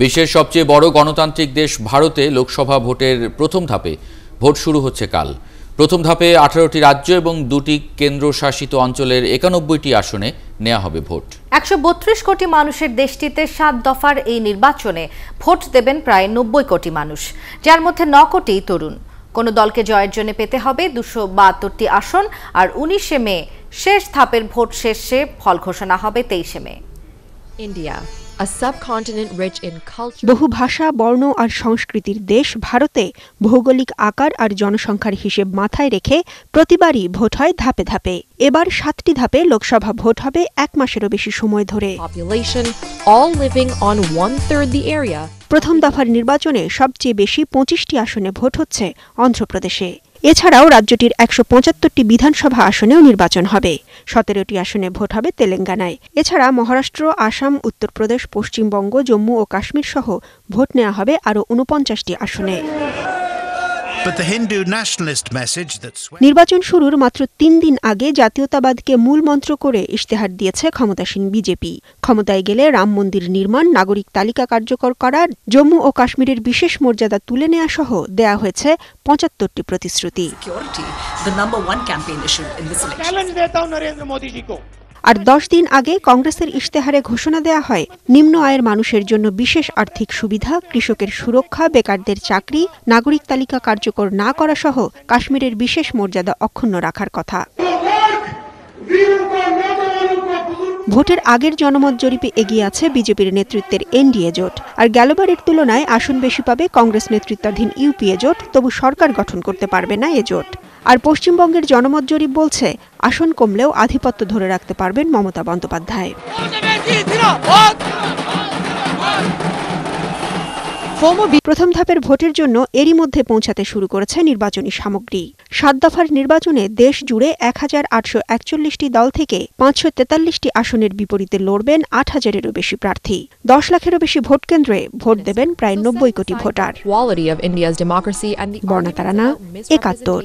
বিশ্বের সবচেয়ে বড় গণতান্ত্রিক দেশ ভারতে লোকসভা ভোটের প্রথম ধাপে ভোট শুরু হচ্ছে কাল। প্রথম ধাপে 18টি রাজ্য এবং 2টি কেন্দ্রশাসিত অঞ্চলের 91টি আসনে নেওয়া হবে ভোট। 132 কোটি মানুষের দেশটিতে 7 দফার এই নির্বাচনে ভোট দেবেন প্রায় 90 কোটি মানুষ, যার মধ্যে 9 কোটি তরুণ। কোন দলকে জয়ের জন্য পেতে হবে 272টি আসন, আর 19 মে শেষ ধাপের ভোট শেষে ফল ঘোষণা হবে 23 মে। India, a subcontinent rich in culture. বহু ভাষা, বর্ণ আর সংস্কৃতির দেশ ভারতে ভৌগোলিক আকার আর জনসংখ্যার হিসেব মাথায় রেখে প্রতিবারই ভোট হয় ধাপে ধাপে। এবার 7টি ধাপে লোকসভা ভোট হবে 1 মাসেরও বেশি সময় ধরে। Population all living on 1/3 the area. প্রথম দফার নির্বাচনে সবচেয়ে বেশি 25টি আসনে ভোট হচ্ছে অন্ধ্রপ্রদেশে। এছাড়াও রাজ্যটির 175টি বিধানসভা আসনেও নির্বাচন হবে। 17টি আসনে ভোট হবে তেলেঙ্গানায়। এছাড়া মহারাষ্ট্র, আসাম, উত্তরপ্রদেশ, পশ্চিমবঙ্গ, জম্মু ও কাশ্মীর সহ ভোট নেওয়া হবে আরও 49টি আসনে। নির্বাচন শুরুর মাত্র 3 দিন আগে জাতীয়তাবাদকে মূল মন্ত্র করে ইশতেহার দিয়েছে ক্ষমতাসীন বিজেপি। ক্ষমতায় গেলে রাম মন্দির নির্মাণ, নাগরিক তালিকা কার্যকর করা, জম্মু ও কাশ্মীরের বিশেষ মর্যাদা তুলে নেওয়া সহ দেয়া হয়েছে 75টি প্রতিশ্রুতি। আর 10 দিন আগে কংগ্রেসের ইশতেহারে ঘোষণা দেয়া হয় নিম্ন আয়ের মানুষের জন্য বিশেষ আর্থিক সুবিধা, কৃষকের সুরক্ষা, বেকারদের চাকরি, নাগরিক তালিকা কার্যকর না করা সহ কাশ্মীরের বিশেষ মর্যাদা অক্ষুণ্ণ রাখার কথা। ভোটের আগের জনমত জরিপে এগিয়ে আছে বিজেপির নেতৃত্বের এনডিএ জোট। আর গেলবারের তুলনায় আসন বেশি পাবে কংগ্রেস নেতৃত্বাধীন ইউপিএ জোট, তবু সরকার গঠন করতে পারবে না এ জোট। আর পশ্চিমবঙ্গের জনমত জরিপ বলছে আসন কমলেও আধিপত্য ধরে রাখতে পারবেন মমতা বন্দ্যোপাধ্যায়। প্রথম ধাপের ভোটের জন্য এরই মধ্যে পৌঁছাতে শুরু করেছে নির্বাচনী সামগ্রী। 7 দফার নির্বাচনে দেশ জুড়ে 1841টি দল থেকে 543টি আসনের বিপরীতে লড়বেন 8000-এরও বেশি প্রার্থী। 10 লাখেরও বেশি ভোট কেন্দ্রে ভোট দেবেন প্রায় 90 কোটি voter. Quality of India's democracy and the Barna Tarana, 71।